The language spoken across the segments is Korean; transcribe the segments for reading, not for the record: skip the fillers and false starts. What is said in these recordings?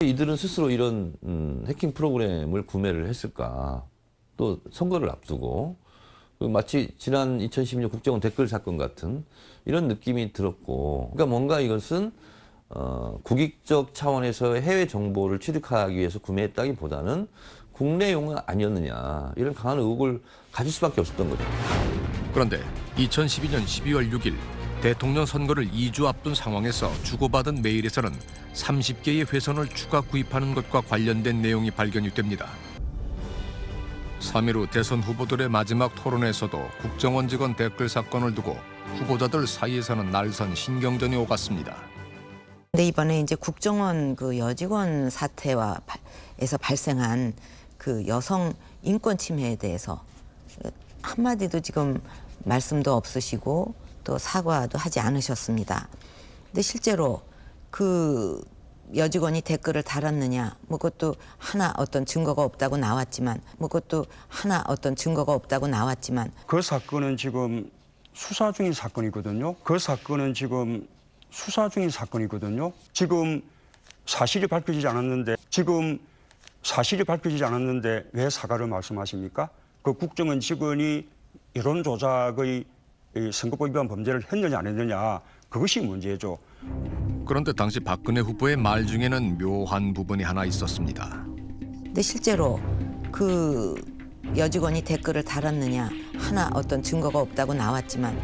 이들은 스스로 이런 해킹 프로그램을 구매를 했을까? 또 선거를 앞두고 마치 지난 2016 국정원 댓글 사건 같은 이런 느낌이 들었고, 그러니까 뭔가 이것은 국익적 차원에서 해외 정보를 취득하기 위해서 구매했다기보다는 국내용은 아니었느냐, 이런 강한 의혹을 가질 수밖에 없었던 거죠. 그런데 2012년 12월 6일 대통령 선거를 2주 앞둔 상황에서 주고받은 메일에서는 30개의 회선을 추가 구입하는 것과 관련된 내용이 발견이 됩니다. 3일 후 대선 후보들의 마지막 토론에서도 국정원 직원 댓글 사건을 두고 후보자들 사이에서는 날선 신경전이 오갔습니다. 근데 이번에 이제 국정원 그 여직원 사태에서 발생한 그 여성 인권 침해에 대해서 한마디도 지금 말씀도 없으시고 또 사과도 하지 않으셨습니다. 근데 실제로 그 여직원이 댓글을 달았느냐, 뭐 그것도 하나 어떤 증거가 없다고 나왔지만, 그 사건은 지금 수사 중인 사건이거든요. 지금 사실이 밝혀지지 않았는데 왜 사과를 말씀하십니까? 그 국정원 직원이 여론 조작의 선거법 위반 범죄를 했느냐 안 했느냐, 그것이 문제죠. 그런데 당시 박근혜 후보의 말 중에는 묘한 부분이 하나 있었습니다. 근데 실제로 그 여직원이 댓글을 달았느냐, 하나 어떤 증거가 없다고 나왔지만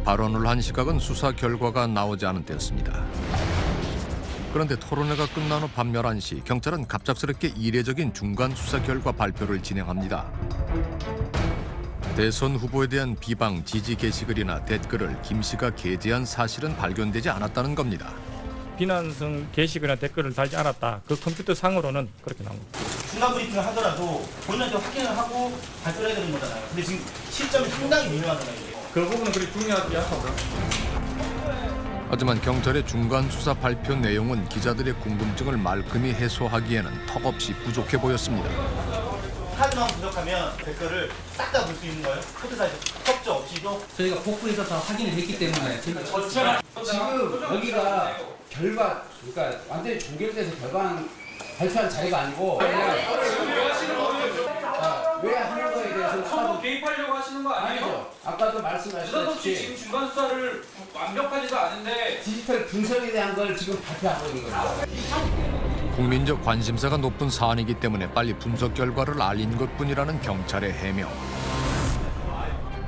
발언을 한 시각은 수사 결과가 나오지 않은 때였습니다. 그런데 토론회가 끝난 후 밤 11시 경찰은 갑작스럽게 이례적인 중간 수사 결과 발표를 진행합니다. 대선 후보에 대한 비방 지지 게시글이나 댓글을 김 씨가 게재한 사실은 발견되지 않았다는 겁니다. 비난성 게시글이나 댓글을 달지 않았다. 그 컴퓨터 상으로는 그렇게 나옵니다. 중간 브리핑을 하더라도 본인한테 확인을 하고 발표를 해야 되는 거잖아요. 근데 지금 시점이 상당히 미묘하잖아요. 그 부분은 그렇게 중요하지 않다고. 하지만 경찰의 중간 수사 발표 내용은 기자들의 궁금증을 말끔히 해소하기에는 턱없이 부족해 보였습니다. 카드만 부족하면 댓글을 싹 다 볼 수 있는 거예요? 코드사에서 섭조 없이도? 저희가 복구해서 다 확인을 했기 때문에 지금 여기가 결과, 그러니까 완전히 종결돼서 결과는 발표한 자리가 아니고 그냥 왜 하는 거에 대해서 선거 개입하려고 하시는 거 아니에요? 아까도 말씀하셨듯이 지금 중간 수사를 완벽하지도 않은데 디지털 분석에 대한 걸 지금 발표하고 있는 거죠. 국민적 관심사가 높은 사안이기 때문에 빨리 분석 결과를 알린 것뿐이라는 경찰의 해명.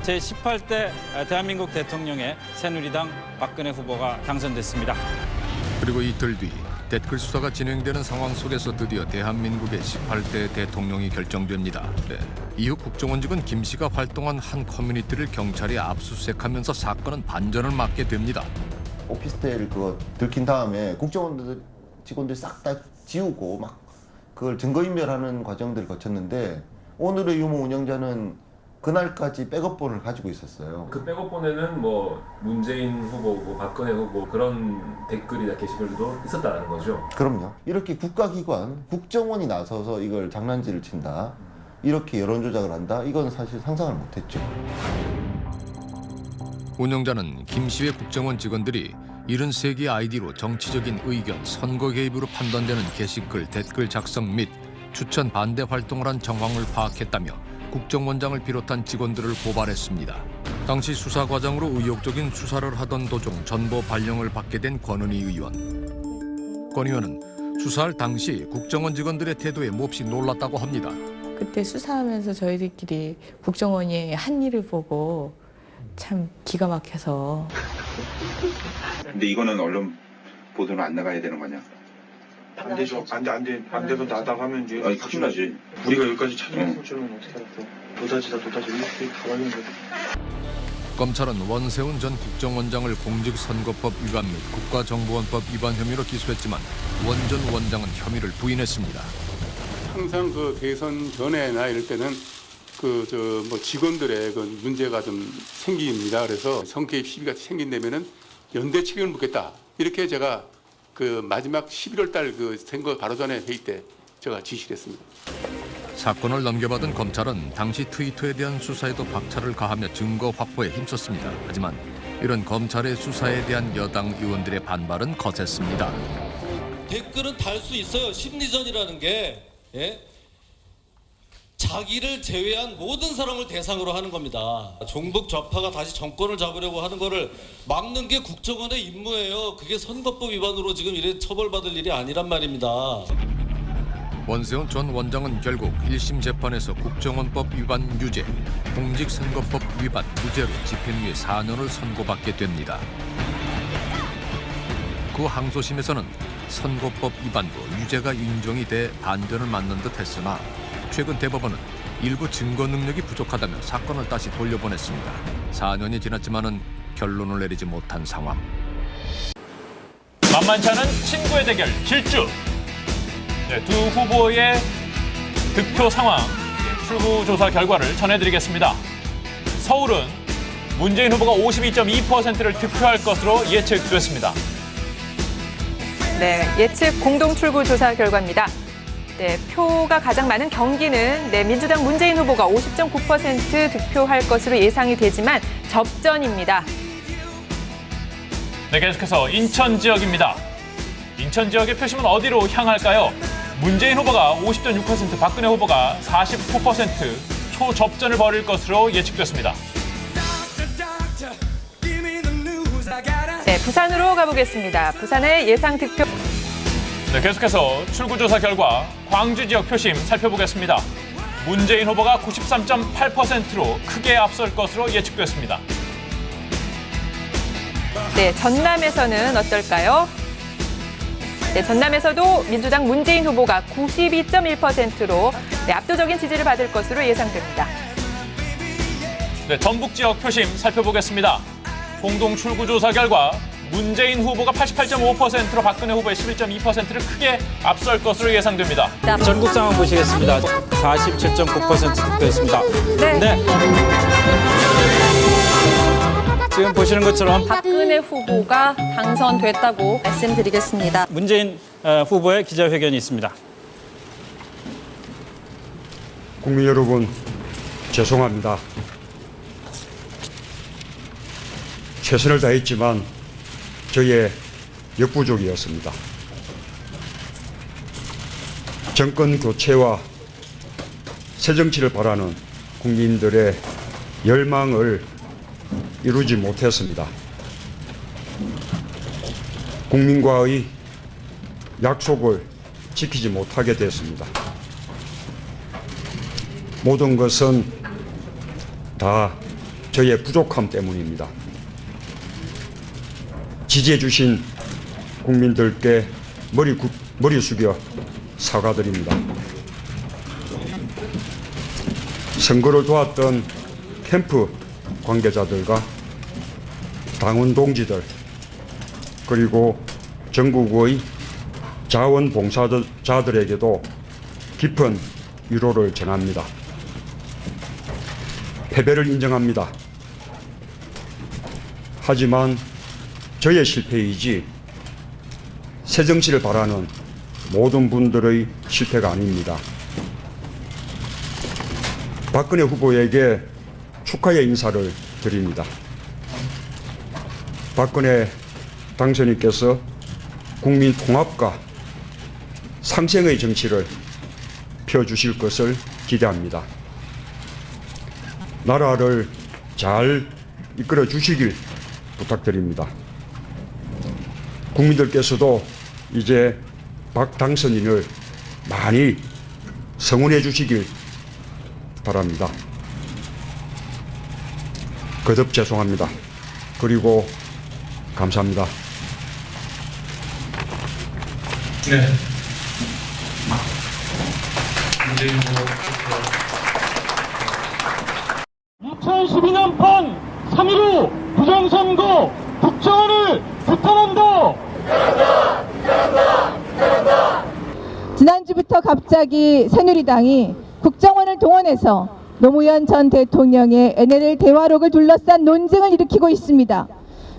제18대 대한민국 대통령의 새누리당 박근혜 후보가 당선됐습니다. 그리고 이틀 뒤 댓글 수사가 진행되는 상황 속에서 드디어 대한민국의 18대 대통령이 결정됩니다. 네. 이후 국정원 직원 김 씨가 활동한 한 커뮤니티를 경찰이 압수수색하면서 사건은 반전을 맞게 됩니다. 오피스텔 그거 들킨 다음에 국정원 직원들 싹 다 지우고 막 그걸 증거인멸하는 과정들을 거쳤는데, 오늘의 유무 운영자는 그날까지 백업본을 가지고 있었어요. 그 백업본에는 뭐 문재인 후보, 뭐 박근혜 후보 그런 댓글이나 게시글도 있었다는 거죠? 그럼요. 이렇게 국가기관, 국정원이 나서서 이걸 장난질을 친다, 이렇게 여론조작을 한다, 이건 사실 상상을 못했죠. 운영자는 김 씨의 국정원 직원들이 73개 아이디로 정치적인 의견, 선거 개입으로 판단되는 게시글, 댓글 작성 및 추천 반대 활동을 한 정황을 파악했다며 국정원장을 비롯한 직원들을 고발했습니다. 당시 수사 과정으로 의욕적인 수사를 하던 도중 전보 발령을 받게 된 권은희 의원. 권 의원은 수사할 당시 국정원 직원들의 태도에 몹시 놀랐다고 합니다. 그때 수사하면서 저희들끼리 국정원이 한 일을 보고 참 기가 막혀서. 근데 이거는 언론 보도는 안 나가야 되는 거냐? 안 되죠. 안 돼서 나가면 이제 아니, 큰일 나지. 우리가 여기까지 찾아올 줄은 어떻게 알았어? 도다지다 이렇게 다 걸리는 거지. 검찰은 원세훈 전 국정원장을 공직선거법 위반 및 국가정보원법 위반 혐의로 기소했지만 원 전 원장은 혐의를 부인했습니다. 항상 그 대선 전에나 이럴 때는 뭐 직원들의 그 문제가 좀 생깁니다. 그래서 성개입 시비가 생긴다면은 연대 책임을 묻겠다. 이렇게 제가 그 마지막 11월 달 그 선거 바로 전에 회의 때 제가 지시를 했습니다. 사건을 넘겨받은 검찰은 당시 트위터에 대한 수사에도 박차를 가하며 증거 확보에 힘썼습니다. 하지만 이런 검찰의 수사에 대한 여당 의원들의 반발은 거셌습니다. 댓글은 달 수 있어요. 심리전이라는 게 자기를 제외한 모든 사람을 대상으로 하는 겁니다. 종북 좌파가 다시 정권을 잡으려고 하는 거를 막는 게 국정원의 임무예요. 그게 선거법 위반으로 지금 이래 처벌받을 일이 아니란 말입니다. 원세훈 전 원장은 결국 1심 재판에서 국정원법 위반 유죄, 공직선거법 위반 무죄로 집행유예 4년을 선고받게 됩니다. 그 항소심에서는 선거법 위반도 유죄가 인정이 돼 반전을 맞는 듯 했으나 최근 대법원은 일부 증거 능력이 부족하다며 사건을 다시 돌려보냈습니다. 4년이 지났지만은 결론을 내리지 못한 상황. 만만치 않은 친구의 대결 질주. 두 후보의 득표 상황, 출구조사 결과를 전해드리겠습니다. 서울은 문재인 후보가 52.2%를 득표할 것으로 예측됐습니다. 네, 예측 공동 출구조사 결과입니다. 네, 표가 가장 많은 경기는 민주당 문재인 후보가 50.9% 득표할 것으로 예상이 되지만 접전입니다. 네, 계속해서 인천 지역입니다. 인천 지역의 표심은 어디로 향할까요? 문재인 후보가 50.6%, 박근혜 후보가 49% 초접전을 벌일 것으로 예측됐습니다. 네, 부산으로 가보겠습니다. 부산의 예상 득표. 네, 계속해서 출구조사 결과 광주 지역 표심 살펴보겠습니다. 문재인 후보가 93.8%로 크게 앞설 것으로 예측됐습니다. 네, 전남에서는 어떨까요? 네, 전남에서도 민주당 문재인 후보가 92.1%로 압도적인 지지를 받을 것으로 예상됩니다. 네, 전북 지역 표심 살펴보겠습니다. 공동 출구조사 결과 문재인 후보가 88.5%로 박근혜 후보의 11.2%를 크게 앞설 것으로 예상됩니다. 전국 상황 보시겠습니다. 47.9% 득표했습니다. 네. 지금 보시는 것처럼 박근혜 후보가 당선됐다고 말씀드리겠습니다. 문재인 후보의 기자회견이 있습니다. 국민 여러분, 죄송합니다. 최선을 다했지만 저의 역부족이었습니다. 정권 교체와 새정치를 바라는 국민들의 열망을 이루지 못했습니다. 국민과의 약속을 지키지 못하게 됐습니다. 모든 것은 다 저의 부족함 때문입니다. 지지해 주신 국민들께 머리 숙여 사과드립니다. 선거를 도왔던 캠프 관계자들과 당원 동지들 그리고 전국의 자원봉사자들에게도 깊은 위로를 전합니다. 패배를 인정합니다. 하지만 저의 실패이지 새정치를 바라는 모든 분들의 실패가 아닙니다. 박근혜 후보에게 축하의 인사를 드립니다. 박근혜 당선인께서 국민 통합과 상생의 정치를 펴주실 것을 기대합니다. 나라를 잘 이끌어 주시길 부탁드립니다. 국민들께서도 이제 박 당선인을 많이 성원해 주시길 바랍니다. 거듭 죄송합니다. 그리고 감사합니다. 네. 2012년 판 3.15 부정선거 국정원을 규탄한다. 지난주부터 갑자기 새누리당이 국정원을 동원해서 노무현 전 대통령의 NLL 대화록을 둘러싼 논쟁을 일으키고 있습니다.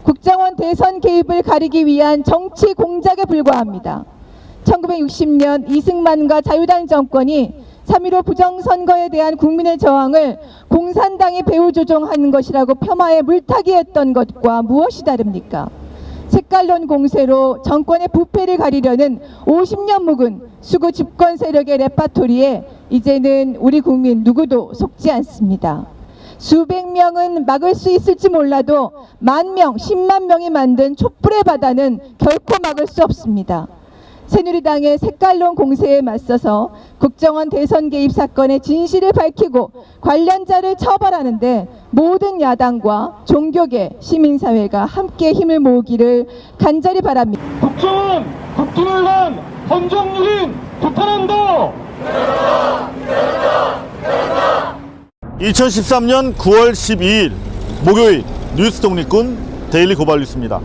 국정원 대선 개입을 가리기 위한 정치 공작에 불과합니다. 1960년 이승만과 자유당 정권이 3.15 부정선거에 대한 국민의 저항을 공산당이 배후 조종하는 것이라고 폄하해 물타기했던 것과 무엇이 다릅니까? 색깔론 공세로 정권의 부패를 가리려는 50년 묵은 수구 집권 세력의 레파토리에 이제는 우리 국민 누구도 속지 않습니다. 수백 명은 막을 수 있을지 몰라도 10,000명, 10만 명이 만든 촛불의 바다는 결코 막을 수 없습니다. 새누리당의 색깔론 공세에 맞서서 국정원 대선 개입 사건의 진실을 밝히고 관련자를 처벌하는데 모든 야당과 종교계, 시민사회가 함께 힘을 모으기를 간절히 바랍니다. 국정원, 국기문란, 헌정유린 규탄한다. 2013년 9월 12일 목요일 뉴스 독립군 데일리 고발 뉴스입니다.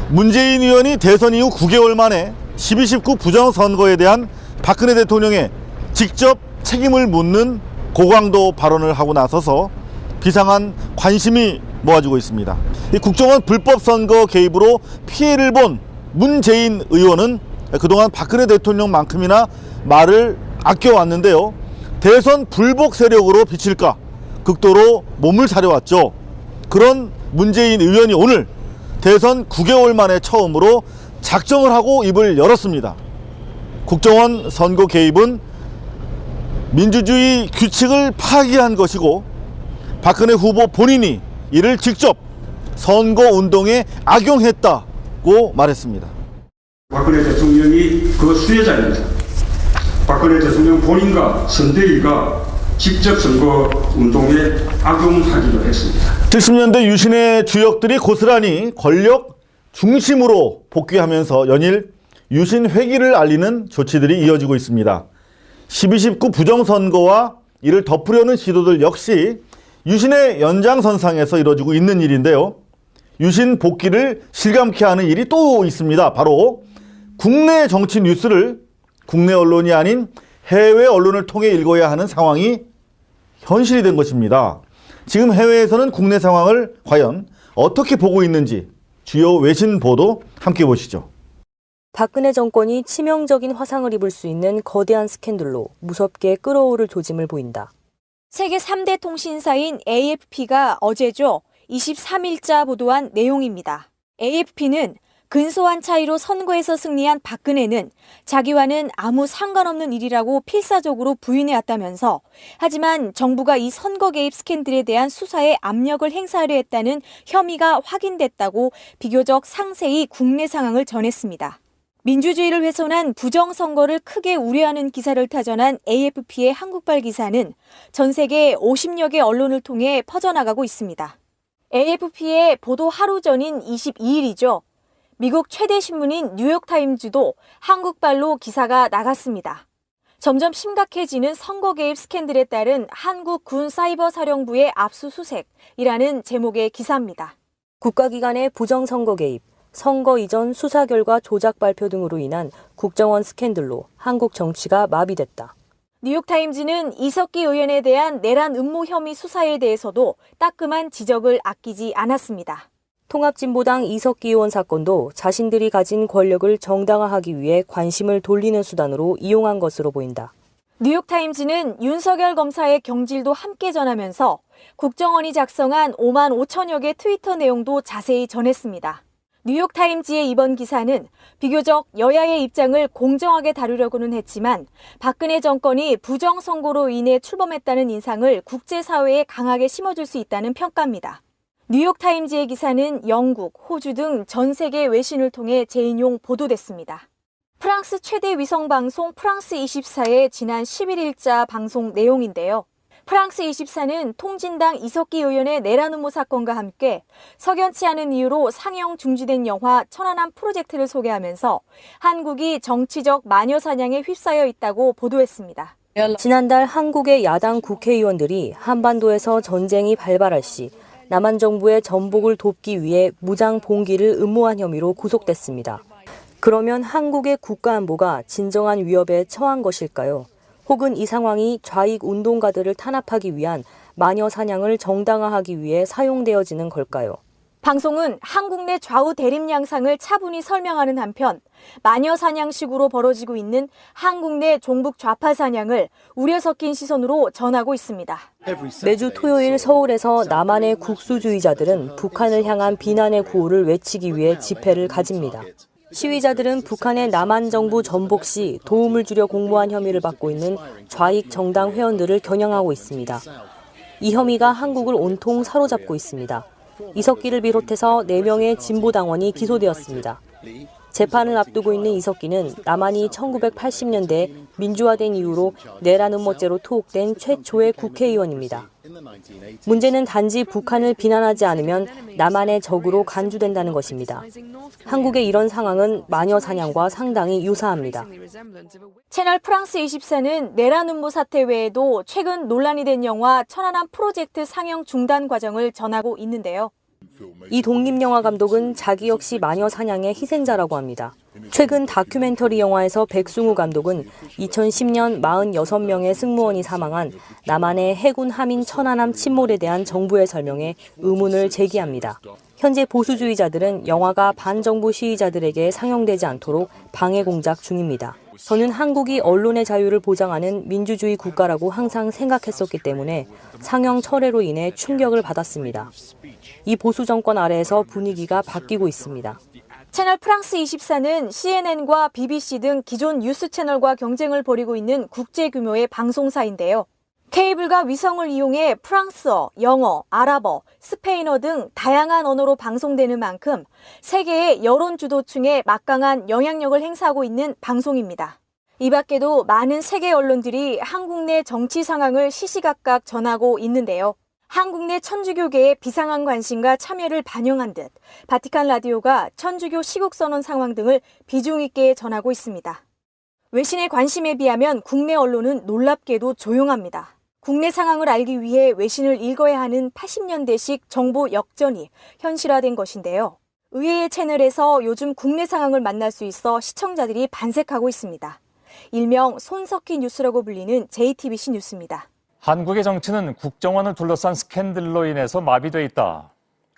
문재인 의원이 대선 이후 9개월 만에 12.19 부정선거에 대한 박근혜 대통령의 직접 책임을 묻는 고강도 발언을 하고 나서서 비상한 관심이 모아지고 있습니다. 이 국정원 불법 선거 개입으로 피해를 본 문재인 의원은 그동안 박근혜 대통령만큼이나 말을 아껴왔는데요. 대선 불복 세력으로 비칠까 극도로 몸을 사려왔죠. 그런 문재인 의원이 오늘 대선 9개월 만에 처음으로 작정을 하고 입을 열었습니다. 국정원 선거 개입은 민주주의 규칙을 파기한 것이고 박근혜 후보 본인이 이를 직접 선거운동에 악용했다고 말했습니다. 박근혜 대통령이 그 수혜자입니다. 박근혜 대통령 본인과 선대위가 직접 선거운동에 악용하기도 했습니다. 70년대 유신의 주역들이 고스란히 권력 중심으로 복귀하면서 연일 유신 회귀를 알리는 조치들이 이어지고 있습니다. 12.19 부정선거와 이를 덮으려는 시도들 역시 유신의 연장선상에서 이루어지고 있는 일인데요. 유신 복귀를 실감케 하는 일이 또 있습니다. 바로 국내 정치 뉴스를 국내 언론이 아닌 해외 언론을 통해 읽어야 하는 상황이 현실이 된 것입니다. 지금 해외에서는 국내 상황을 과연 어떻게 보고 있는지 주요 외신 보도 함께 보시죠. 박근혜 정권이 치명적인 화상을 입을 수 있는 거대한 스캔들로 무섭게 끓어오를 조짐을 보인다. 세계 3대 통신사인 AFP가 어제죠. 23일자 보도한 내용입니다. AFP는 근소한 차이로 선거에서 승리한 박근혜는 자기와는 아무 상관없는 일이라고 필사적으로 부인해왔다면서 하지만 정부가 이 선거 개입 스캔들에 대한 수사에 압력을 행사하려 했다는 혐의가 확인됐다고 비교적 상세히 국내 상황을 전했습니다. 민주주의를 훼손한 부정선거를 크게 우려하는 기사를 타전한 AFP의 한국발 기사는 전 세계 50여 개 언론을 통해 퍼져나가고 있습니다. AFP의 보도 하루 전인 22일이죠. 미국 최대 신문인 뉴욕타임즈도 한국발로 기사가 나갔습니다. 점점 심각해지는 선거 개입 스캔들에 따른 한국 군 사이버 사령부의 압수수색이라는 제목의 기사입니다. 국가기관의 부정선거 개입, 선거 이전 수사 결과 조작 발표 등으로 인한 국정원 스캔들로 한국 정치가 마비됐다. 뉴욕타임즈는 이석기 의원에 대한 내란 음모 혐의 수사에 대해서도 따끔한 지적을 아끼지 않았습니다. 통합진보당 이석기 의원 사건도 자신들이 가진 권력을 정당화하기 위해 관심을 돌리는 수단으로 이용한 것으로 보인다. 뉴욕타임즈는 윤석열 검사의 경질도 함께 전하면서 국정원이 작성한 5만 5천여 개 트위터 내용도 자세히 전했습니다. 뉴욕타임즈의 이번 기사는 비교적 여야의 입장을 공정하게 다루려고는 했지만 박근혜 정권이 부정선거로 인해 출범했다는 인상을 국제사회에 강하게 심어줄 수 있다는 평가입니다. 뉴욕타임즈의 기사는 영국, 호주 등 전 세계 외신을 통해 재인용 보도됐습니다. 프랑스 최대 위성방송 프랑스 24의 지난 11일자 방송 내용인데요. 프랑스 24는 통진당 이석기 의원의 내란 음모 사건과 함께 석연치 않은 이유로 상영 중지된 영화 천안함 프로젝트를 소개하면서 한국이 정치적 마녀 사냥에 휩싸여 있다고 보도했습니다. 지난달 한국의 야당 국회의원들이 한반도에서 전쟁이 발발할 시 남한 정부의 전복을 돕기 위해 무장 봉기를 음모한 혐의로 구속됐습니다. 그러면 한국의 국가안보가 진정한 위협에 처한 것일까요? 혹은 이 상황이 좌익 운동가들을 탄압하기 위한 마녀 사냥을 정당화하기 위해 사용되어지는 걸까요? 방송은 한국 내 좌우 대립 양상을 차분히 설명하는 한편 마녀 사냥식으로 벌어지고 있는 한국 내 종북 좌파 사냥을 우려 섞인 시선으로 전하고 있습니다. 매주 토요일 서울에서 남한의 국수주의자들은 북한을 향한 비난의 구호를 외치기 위해 집회를 가집니다. 시위자들은 북한의 남한 정부 전복 시 도움을 주려 공모한 혐의를 받고 있는 좌익 정당 회원들을 겨냥하고 있습니다. 이 혐의가 한국을 온통 사로잡고 있습니다. 이석기를 비롯해서 4명의 진보당원이 기소되었습니다. 재판을 앞두고 있는 이석기는 남한이 1980년대 민주화된 이후로 내란 음모죄로 투옥된 최초의 국회의원입니다. 문제는 단지 북한을 비난하지 않으면 남한의 적으로 간주된다는 것입니다. 한국의 이런 상황은 마녀 사냥과 상당히 유사합니다. 채널 프랑스 24는 내란 음모 사태 외에도 최근 논란이 된 영화 천안함 프로젝트 상영 중단 과정을 전하고 있는데요. 이 독립영화 감독은 자기 역시 마녀 사냥의 희생자라고 합니다. 최근 다큐멘터리 영화에서 백승우 감독은 2010년 46명의 승무원이 사망한 남한의 해군 함인 천안함 침몰에 대한 정부의 설명에 의문을 제기합니다. 현재 보수주의자들은 영화가 반정부 시위자들에게 상영되지 않도록 방해 공작 중입니다. 저는 한국이 언론의 자유를 보장하는 민주주의 국가라고 항상 생각했었기 때문에 상영 철회로 인해 충격을 받았습니다. 이 보수 정권 아래에서 분위기가 바뀌고 있습니다. 채널 프랑스 24는 CNN과 BBC 등 기존 뉴스 채널과 경쟁을 벌이고 있는 국제 규모의 방송사인데요. 케이블과 위성을 이용해 프랑스어, 영어, 아랍어, 스페인어 등 다양한 언어로 방송되는 만큼 세계의 여론 주도층에 막강한 영향력을 행사하고 있는 방송입니다. 이 밖에도 많은 세계 언론들이 한국 내 정치 상황을 시시각각 전하고 있는데요. 한국 내 천주교계의 비상한 관심과 참여를 반영한 듯 바티칸 라디오가 천주교 시국선언 상황 등을 비중 있게 전하고 있습니다. 외신의 관심에 비하면 국내 언론은 놀랍게도 조용합니다. 국내 상황을 알기 위해 외신을 읽어야 하는 80년대식 정보 역전이 현실화된 것인데요. 의외의 채널에서 요즘 국내 상황을 만날 수 있어 시청자들이 반색하고 있습니다. 일명 손석희 뉴스라고 불리는 JTBC 뉴스입니다. 한국의 정치는 국정원을 둘러싼 스캔들로 인해서 마비돼 있다.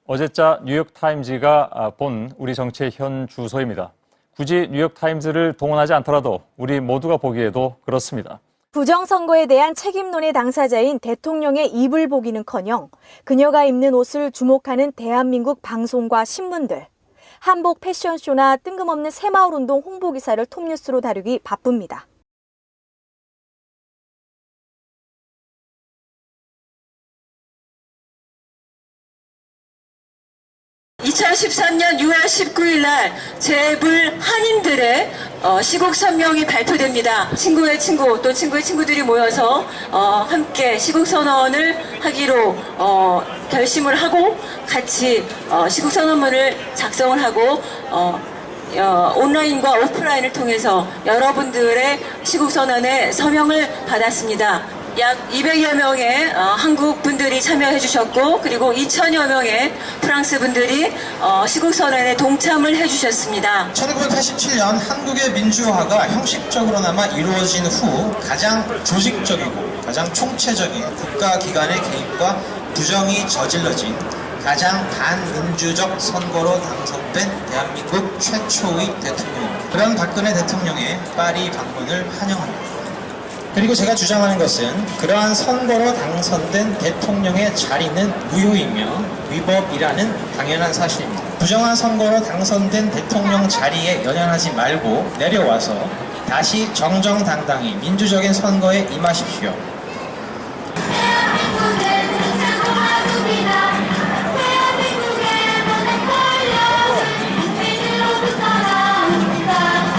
어제자 뉴욕타임즈가 본 우리 정치의 현 주소입니다. 굳이 뉴욕타임즈를 동원하지 않더라도 우리 모두가 보기에도 그렇습니다. 부정선거에 대한 책임론의 당사자인 대통령의 입을 보기는커녕 그녀가 입는 옷을 주목하는 대한민국 방송과 신문들, 한복 패션쇼나 뜬금없는 새마을운동 홍보기사를 톱뉴스로 다루기 바쁩니다. 2013년 6월 19일 날 재불 한인들의 시국 선명이 발표됩니다. 친구의 친구 또 친구의 친구들이 모여서 함께 시국 선언을 하기로 결심을 하고 같이 시국 선언문을 작성을 하고 온라인과 오프라인을 통해서 여러분들의 시국 선언에 서명을 받았습니다. 약 200여 명의 한국 분들이 참여해 주셨고 그리고 2,000여 명의 프랑스 분들이 시국선언에 동참을 해 주셨습니다. 1987년 한국의 민주화가 형식적으로나마 이루어진 후 가장 조직적이고 가장 총체적인 국가기관의 개입과 부정이 저질러진 가장 반민주적 선거로 당선된 대한민국 최초의 대통령입니다. 그런 박근혜 대통령의 파리 방문을 환영합니다. 그리고 제가 주장하는 것은 그러한 선거로 당선된 대통령의 자리는 무효이며 위법이라는 당연한 사실입니다. 부정한 선거로 당선된 대통령 자리에 연연하지 말고 내려와서 다시 정정당당히 민주적인 선거에 임하십시오.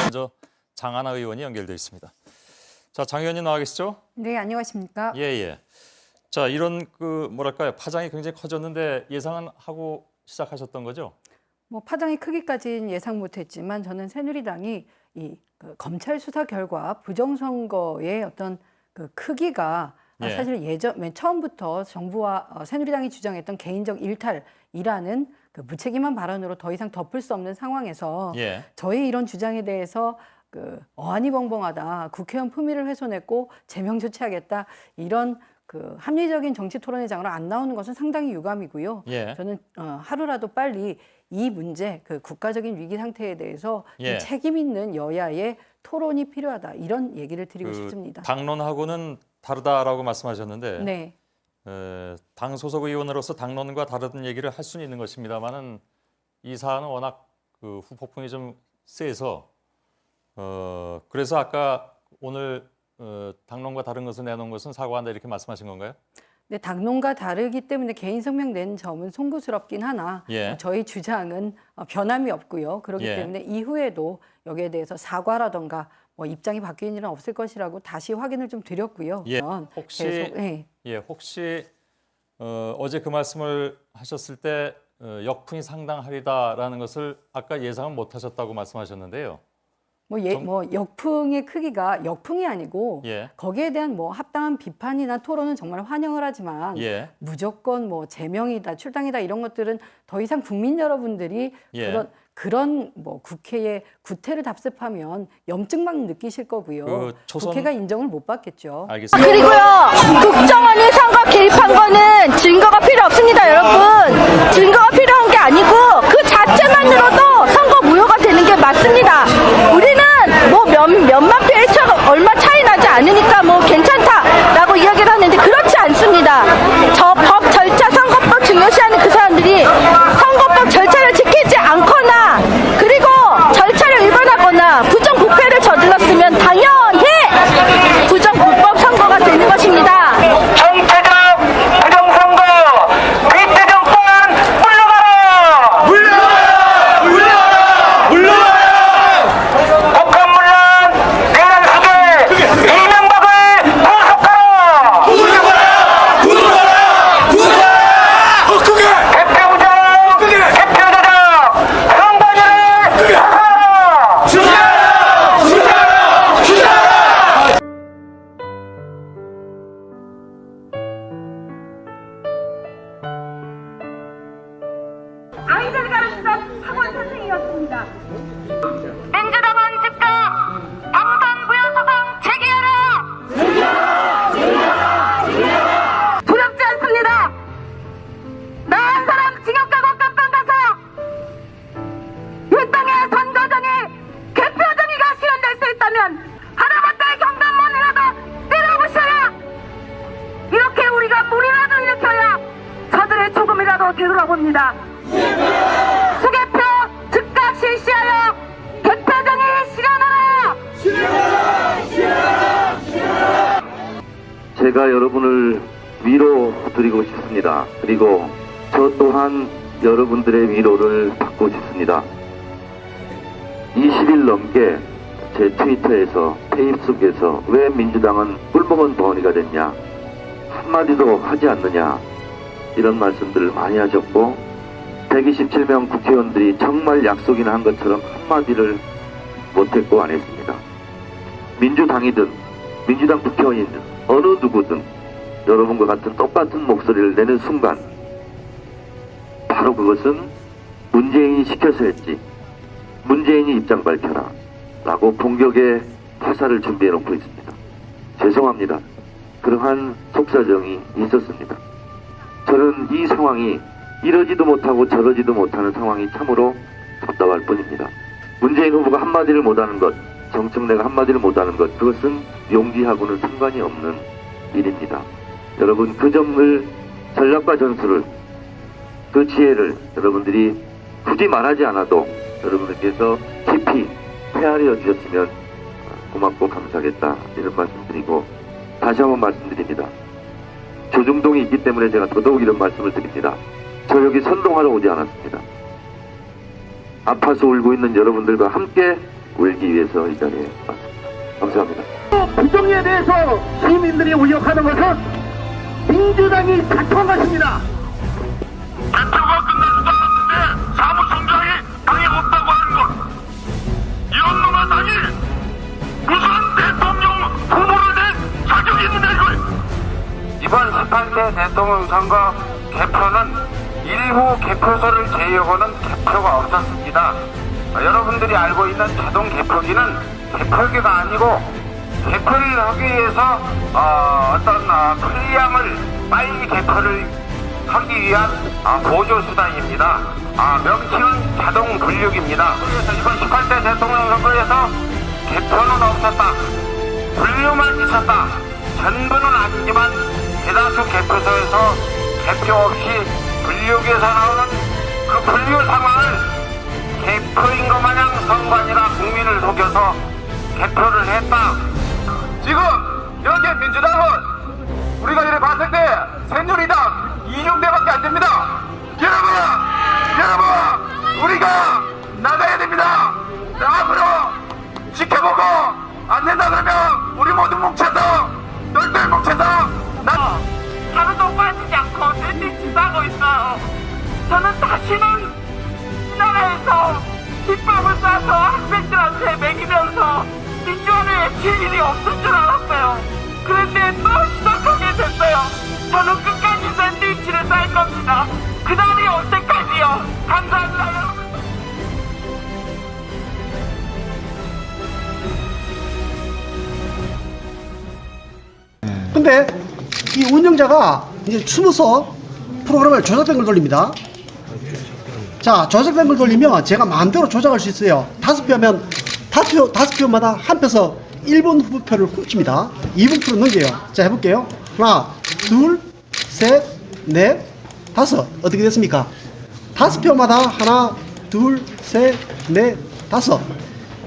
먼저 장하나 의원이 연결돼 있습니다. 자, 장 의원님 나와 계시죠? 네, 안녕하십니까? 예. 자, 이런 뭐랄까요, 파장이 굉장히 커졌는데 예상은 하고 시작하셨던 거죠? 뭐 파장이 크기까지는 예상 못했지만 저는 새누리당이 검찰 수사 결과 부정선거의 어떤 크기가 사실 맨 처음부터 정부와 새누리당이 주장했던 개인적 일탈이라는 무책임한 발언으로 더 이상 덮을 수 없는 상황에서 저희 이런 주장에 대해서 어안이 벙벙하다, 국회의원 품위를 훼손했고 제명 조치하겠다 이런 그 합리적인 정치 토론회 장으로 안 나오는 것은 상당히 유감이고요. 예. 저는 하루라도 빨리 이 문제, 그 국가적인 위기 상태에 대해서 예. 책임 있는 여야의 토론이 필요하다. 이런 얘기를 드리고 싶습니다. 당론하고는 다르다라고 말씀하셨는데 네. 당 소속 의원으로서 당론과 다른 얘기를 할 수는 있는 것입니다만은 이 사안은 워낙 그 후폭풍이 좀 세서 그래서 아까 오늘 당론과 다른 것을 내놓은 것은 사과한다 이렇게 말씀하신 건가요? 네, 당론과 다르기 때문에 개인 성명 낸 점은 송구스럽긴 하나 예. 저희 주장은 변함이 없고요. 그렇기 예. 때문에 이후에도 여기에 대해서 사과라던가 뭐 입장이 바뀌는 일은 없을 것이라고 다시 확인을 좀 드렸고요. 예. 혹시 계속, 혹시 어제 그 말씀을 하셨을 때 역풍이 상당하리다라는 것을 아까 예상은 못하셨다고 말씀하셨는데요. 뭐 역풍의 크기가 역풍이 아니고 예. 거기에 대한 뭐 합당한 비판이나 토론은 정말 환영을 하지만 예. 무조건 뭐 제명이다, 출당이다 이런 것들은 더 이상 국민 여러분들이 예. 그런 뭐 국회에 구태를 답습하면 염증만 느끼실 거고요. 그 국회가 인정을 못 받겠죠. 알겠습니다. 그리고요, 국정원이 선거 개입한 거는 증거가 필요 없습니다, 여러분. 증거가 필요한 게 아니고 그 자체만으로도 선거 무효가 되는 게 맞습니다. 우리는 뭐 몇만 표의 얼마 차이 나지 않으니까 뭐 괜찮다라고 이야기를 하는데 그렇지 않습니다. 저 법 절차, 선거법 중요시하는 그 사람들이 선거법 절차를 지키지 않거나 그리고 절차를 위반하거나 부정부패를 저질렀으면 당연히 부정불법 선거가 되는 것입니다. 정체적 부정선거 비태 정권 물러가라! 물러가라! 물러가라! 물러가라! 북한 물론 내란 수계 이명박을 구속하라! 구속하라! 구속하라! 구속하라! 대표부장, 대표조장, 선관위를 수사하라! 수사하라! 수사하라! 수사하라! 아이들 가르치던 학원 선생이었습니다. 민주당은 즉각 방탄부연소송 제기하라! 두렵지 않습니다. 나 한 사람 징역 가고 깜빵 가서 이 땅의 선거정이 개표정의가 실현될 수 있다면 하나밖에 경단문이라도 때려부셔야 이렇게 우리가 물이라도 일으켜야 저들의 조금이라도 되돌아봅니다. 수개표 즉각 실시하여 개표정의 실현하라! 제가 여러분을 위로드리고 싶습니다. 그리고 저 또한 여러분들의 위로를 받고 싶습니다. 20일 넘게 제 트위터에서 페이스북에서 왜 민주당은 꿀먹은 덩어리가 됐냐, 한마디도 하지 않느냐 이런 말씀들을 많이 하셨고 127명 국회의원들이 정말 약속이나 한 것처럼 한마디를 못했고 안 했습니다. 민주당이든 민주당 국회의원이든 어느 누구든 여러분과 같은 똑같은 목소리를 내는 순간 바로 그것은 문재인이 시켜서 했지, 문재인이 입장 밝혀라 라고 공격의 화살을 준비해 놓고 있습니다. 죄송합니다. 그러한 속사정이 있었습니다. 저는 이 상황이 이러지도 못하고 저러지도 못하는 상황이 참으로 답답할 뿐입니다. 문재인 후보가 한마디를 못하는 것, 정청래가 한마디를 못하는 것, 그것은 용기하고는 상관이 없는 일입니다. 여러분 그 점을, 전략과 전술을, 그 지혜를 여러분들이 굳이 말하지 않아도 여러분들께서 깊이 헤아려 주셨으면 고맙고 감사하겠다 이런 말씀드리고, 다시 한번 말씀드립니다. 조중동이 있기 때문에 제가 더더욱 이런 말씀을 드립니다. 저 여기 선동하러 오지 않았습니다. 아파서 울고 있는 여러분들과 함께 울기 위해서 이 자리에 왔습니다. 감사합니다. 부정에 대해서 시민들이 우려하는 것은 민주당이 사퇴한 것입니다. 대표가 끝났는데 사무총장이 당해없다고 하는 것, 이런 놈의 당이 무슨 대통령 후보를 낼 자격이 있는데 이걸. 이번 18대 대통령 선거 개표는 일부 개표소를 제외하고는 개표가 없었습니다. 여러분들이 알고 있는 자동 개표기는 개표기가 아니고 개표를 하기 위해서 편리함을 빨리 개표를 하기 위한 보조 수단입니다. 명칭은 자동 분류기입니다. 그래서 이번 18대 대통령 선거에서 개표는 없었다. 분류만 있었다. 전부는 아니지만 대다수 개표소에서 개표 없이 분류기에서 나오는 그 분류 상황을 개표인 것 마냥 선관위가 국민을 속여서 개표를 했다. 지금 여기에 민주당은 우리가 이래 봤을 때 새누리당 이중대밖에 안 됩니다. 여러분 우리가 나가야 됩니다. 앞으로 지켜보고 안 된다 그러면 우리 모두 뭉쳐서 똘똘 뭉쳐서 하루도 빠지지 않고 샌드위치 싸고 있어요. 저는 다시는 이 나라에서 깃밥을 싸서 학생들한테 먹이면서 민주화를 외칠 일이 없을 줄 알았어요. 그런데 또 시작하게 됐어요. 저는 끝까지 샌드위치를 쌀 겁니다. 그 날이 올 때까지요. 감사합니다, 여러분. 근데 이 운영자가 이제 숨어서 프로그램을 조작된 걸 돌립니다. 자, 조작된 걸 돌리면 제가 마음대로 조작할 수 있어요. 5표면 5표마다 한 표서 1번 후보표를 훔칩니다. 2번 표로 넘겨요. 자, 해볼게요. 하나, 둘, 셋, 넷, 다섯. 어떻게 됐습니까? 5표마다 하나, 둘, 셋, 넷, 다섯.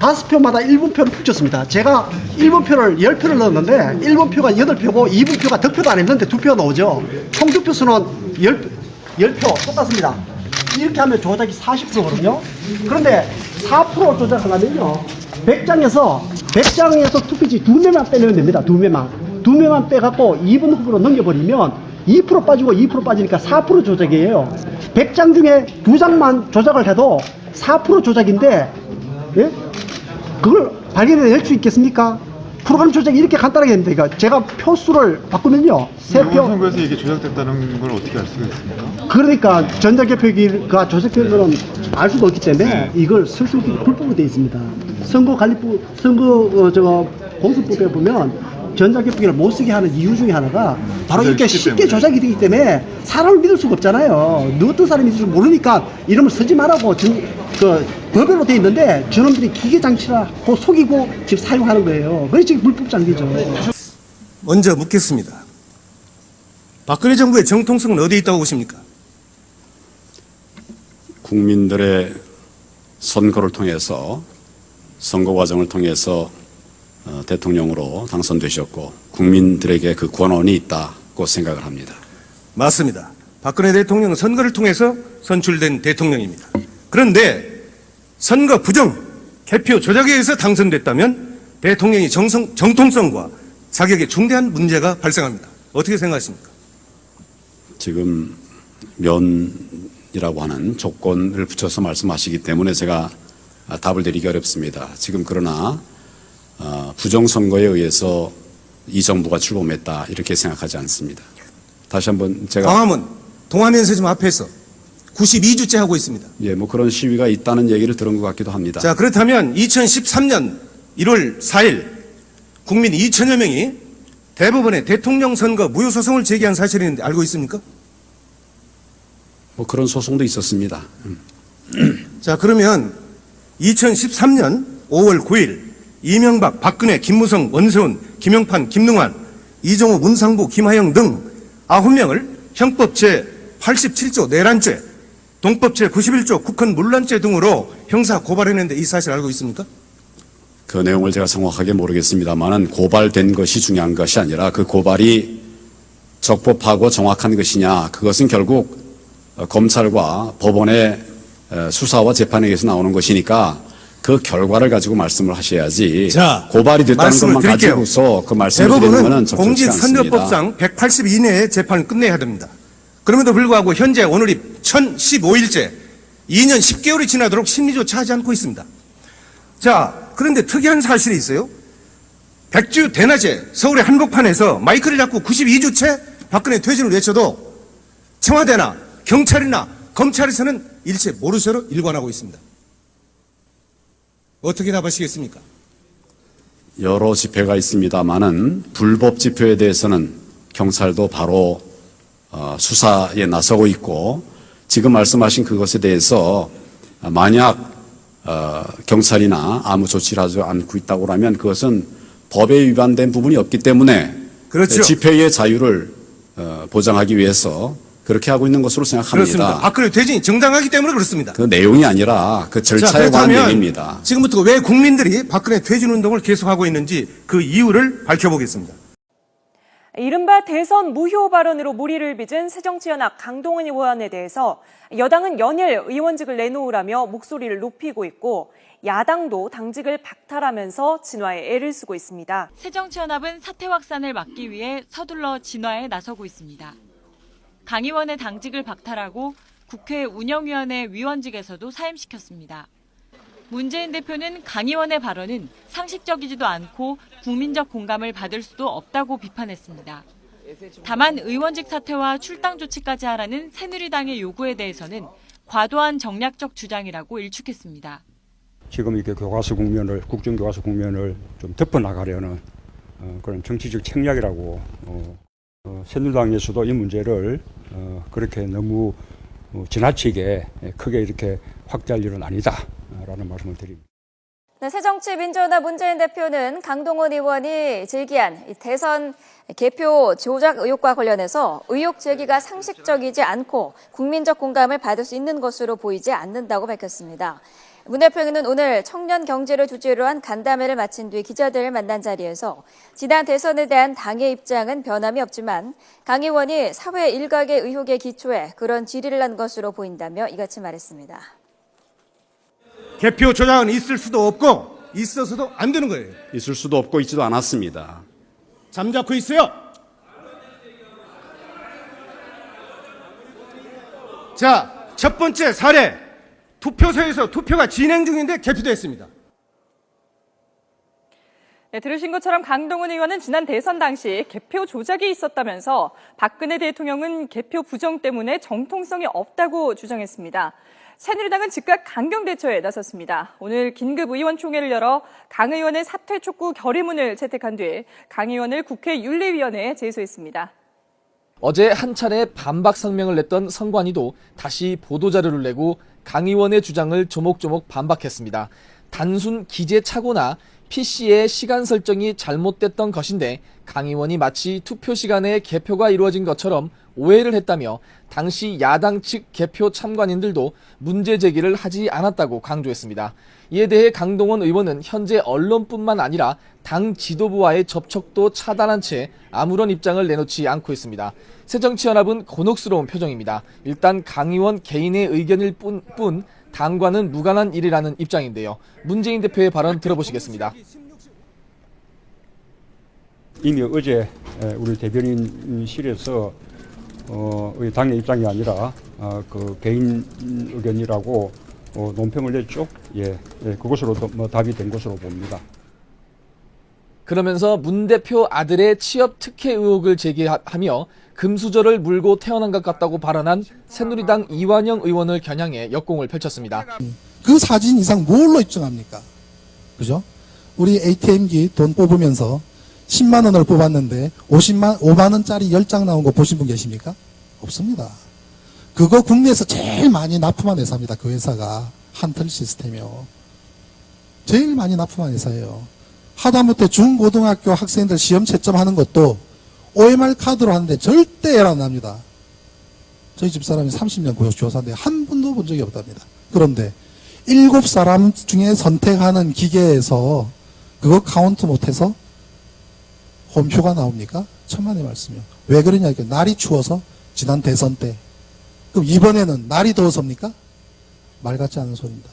5표마다 1분표를 훔쳤습니다. 제가 1분표를 10표를 넣었는데 1분표가 8표고 2분표가 득표도 안 했는데 2표가 나오죠. 총 득표 수는 10표 똑같습니다. 이렇게 하면 조작이 40%거든요. 그런데 4% 조작하려면요. 100장에서 투표지 2매만 빼내면 됩니다. 2매만 빼갖고 2분 후보로 넘겨버리면 2% 빠지고 2% 빠지니까 4% 조작이에요. 100장 중에 2장만 조작을 해도 4% 조작인데, 예? 그걸 발견해낼 수 있겠습니까? 프로그램 조작이 이렇게 간단하게 됩니다. 그러니까 제가 표수를 바꾸면요. 3표. 선거에서 이게 조작됐다는 걸 어떻게 알 수가 있습니까? 그러니까 전자개표기가 조작된 거는 알 수가 없기 때문에 이걸 쓸 수 있게 불법으로 되어 있습니다. 공수법에 보면 전자개표기를 못 쓰게 하는 이유 중에 하나가 바로 이렇게 쉽게 조작이 되기 때문에 사람을 믿을 수가 없잖아요. 어떤 사람이 있을지 모르니까 이름을 쓰지 말라고 법으로 되어 있는데 저놈들이 기계장치라고 속이고 지금 사용하는 거예요. 그게 지금 불법 장비죠. 먼저 묻겠습니다. 박근혜 정부의 정통성은 어디에 있다고 보십니까? 국민들의 선거를 통해서 선거 과정을 통해서 대통령으로 당선되셨고 국민들에게 그 권한이 있다고 생각을 합니다. 맞습니다. 박근혜 대통령은 선거를 통해서 선출된 대통령입니다. 그런데 선거 부정, 개표 조작에 의해서 당선됐다면 대통령이 정통성과 자격에 중대한 문제가 발생합니다. 어떻게 생각하십니까? 지금 면이라고 하는 조건을 붙여서 말씀하시기 때문에 제가 답을 드리기 어렵습니다. 지금 그러나 부정선거에 의해서 이 정부가 출범했다 이렇게 생각하지 않습니다. 다시 한번 제가 광화문 동화면세점 앞에서 92주째 하고 있습니다. 예, 뭐 그런 시위가 있다는 얘기를 들은 것 같기도 합니다. 자, 그렇다면 2013년 1월 4일 국민 2천여 명이 대법원에 대통령 선거 무효 소송을 제기한 사실이 있는데 알고 있습니까? 뭐 그런 소송도 있었습니다. 자, 그러면 2013년 5월 9일 이명박, 박근혜, 김무성, 원세훈, 김영판, 김능환, 이종호, 문상부, 김하영 등 9명을 형법 제87조 내란죄, 동법 제91조 국헌 문란죄 등으로 형사 고발했는데 이 사실 알고 있습니까? 그 내용을 제가 정확하게 모르겠습니다만은 고발된 것이 중요한 것이 아니라 그 고발이 적법하고 정확한 것이냐, 그것은 결국 검찰과 법원의 수사와 재판에 의해서 나오는 것이니까 그 결과를 가지고 말씀을 하셔야지. 자, 고발이 됐다는 것만 가지고서 그 말씀을 드리는 것은 적절치 않습니다. 공직선거법상 180 이내에 재판을 끝내야 됩니다. 그럼에도 불구하고 현재 오늘이 1015일째 2년 10개월이 지나도록 심리조차 하지 않고 있습니다. 자, 그런데 특이한 사실이 있어요. 백주 대낮에 서울의 한복판에서 마이크를 잡고 92주째 박근혜 퇴진을 외쳐도 청와대나 경찰이나 검찰에서는 일체 모르쇠로 일관하고 있습니다. 어떻게 답하시겠습니까? 여러 집회가 있습니다만은 불법 집회에 대해서는 경찰도 바로 수사에 나서고 있고 지금 말씀하신 그것에 대해서 만약 경찰이나 아무 조치를 하지 않고 있다고 하면 그것은 법에 위반된 부분이 없기 때문에 그렇죠. 집회의 자유를 보장하기 위해서 그렇게 하고 있는 것으로 생각합니다. 그렇습니다. 박근혜 퇴진이 정당하기 때문에 그렇습니다. 그 내용이 아니라 그 절차에 관한 얘기입니다. 지금부터 왜 국민들이 박근혜 퇴진 운동을 계속하고 있는지 그 이유를 밝혀보겠습니다. 이른바 대선 무효 발언으로 물의를 빚은 새정치연합 강동원 의원에 대해서 여당은 연일 의원직을 내놓으라며 목소리를 높이고 있고 야당도 당직을 박탈하면서 진화에 애를 쓰고 있습니다. 새정치연합은 사태 확산을 막기 위해 서둘러 진화에 나서고 있습니다. 강 의원의 당직을 박탈하고 국회 운영위원회 위원직에서도 사임시켰습니다. 문재인 대표는 강 의원의 발언은 상식적이지도 않고 국민적 공감을 받을 수도 없다고 비판했습니다. 다만 의원직 사퇴와 출당 조치까지 하라는 새누리당의 요구에 대해서는 과도한 정략적 주장이라고 일축했습니다. 지금 이렇게 교과서 국면을, 국정교과서 국면을 좀 덮어나가려는 그런 정치적 책략이라고 새누리당에서도 이 문제를 그렇게 너무 지나치게 크게 이렇게 확대할 일은 아니다라는 말씀을 드립니다. 네, 새정치민주연합 문재인 대표는 강동원 의원이 제기한 대선 개표 조작 의혹과 관련해서 의혹 제기가 상식적이지 않고 국민적 공감을 받을 수 있는 것으로 보이지 않는다고 밝혔습니다. 문 대표는 오늘 청년 경제를 주제로 한 간담회를 마친 뒤 기자들을 만난 자리에서 지난 대선에 대한 당의 입장은 변함이 없지만 강 의원이 사회 일각의 의혹에 기초해 그런 질의를 한 것으로 보인다며 이같이 말했습니다. 개표 조작은 있을 수도 없고 있어서도 안 되는 거예요. 있을 수도 없고 있지도 않았습니다. 잠자코 있어요. 자, 첫 번째 사례. 투표소에서 투표가 진행 중인데 개표됐습니다. 네, 들으신 것처럼 강동원 의원은 지난 대선 당시 개표 조작이 있었다면서 박근혜 대통령은 개표 부정 때문에 정통성이 없다고 주장했습니다. 새누리당은 즉각 강경 대처에 나섰습니다. 오늘 긴급 의원총회를 열어 강 의원의 사퇴 촉구 결의문을 채택한 뒤 강 의원을 국회 윤리위원회에 제소했습니다. 어제 한 차례 반박 성명을 냈던 선관위도 다시 보도자료를 내고 강 의원의 주장을 조목조목 반박했습니다. 단순 기재착오나 PC의 시간 설정이 잘못됐던 것인데 강 의원이 마치 투표 시간에 개표가 이루어진 것처럼 오해를 했다며 당시 야당 측 개표 참관인들도 문제 제기를 하지 않았다고 강조했습니다. 이에 대해 강동원 의원은 현재 언론뿐만 아니라 당 지도부와의 접촉도 차단한 채 아무런 입장을 내놓지 않고 있습니다. 새정치연합은 곤혹스러운 표정입니다. 일단 강 의원 개인의 의견일 뿐 당과는 무관한 일이라는 입장인데요. 문재인 대표의 발언 들어보시겠습니다. 이미 어제 우리 대변인실에서 당의 입장이 아니라 그 개인 의견이라고 논평을 냈죠. 그것으로 답이 된 것으로 봅니다. 그러면서 문 대표 아들의 취업 특혜 의혹을 제기하며 금수저를 물고 태어난 것 같다고 발언한 새누리당 이완영 의원을 겨냥해 역공을 펼쳤습니다. 그 사진 이상 뭘로 입증합니까? 그죠? 우리 ATM기 돈 뽑으면서 10만 원을 뽑았는데 5만 원짜리 10장 나온 거 보신 분 계십니까? 없습니다. 그거 국내에서 제일 많이 납품한 회사입니다. 그 회사가 한틀 시스템이요. 제일 많이 납품한 회사예요. 하다못해 중고등학교 학생들 시험 채점하는 것도 OMR 카드로 하는데 절대 에러 안 납니다. 저희 집사람이 30년 고용조사인데 한 번도 본 적이 없답니다. 그런데 7사람 중에 선택하는 기계에서 그거 카운트 못해서 홈표가 나옵니까? 천만의 말씀이요. 왜 그러냐? 날이 추워서 지난 대선 때. 그럼 이번에는 날이 더워서입니까? 말 같지 않은 소리입니다.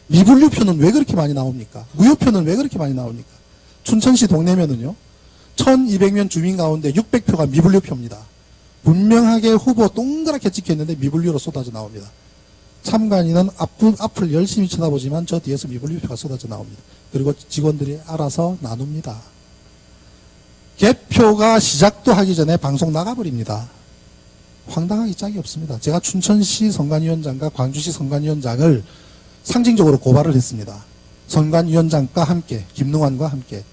미분류표는 왜 그렇게 많이 나옵니까? 무효표는 왜 그렇게 많이 나옵니까? 춘천시 동네면은요, 1200명 주민 가운데 600표가 미분류표입니다. 분명하게 후보 동그랗게 찍혀있는데 미분류로 쏟아져 나옵니다. 참관인은 앞을 열심히 쳐다보지만 저 뒤에서 미분류표가 쏟아져 나옵니다. 그리고 직원들이 알아서 나눕니다. 개표가 시작도 하기 전에 방송 나가버립니다. 황당하기 짝이 없습니다. 제가 춘천시 선관위원장과 광주시 선관위원장을 상징적으로 고발을 했습니다. 선관위원장과 함께, 김능환과 함께.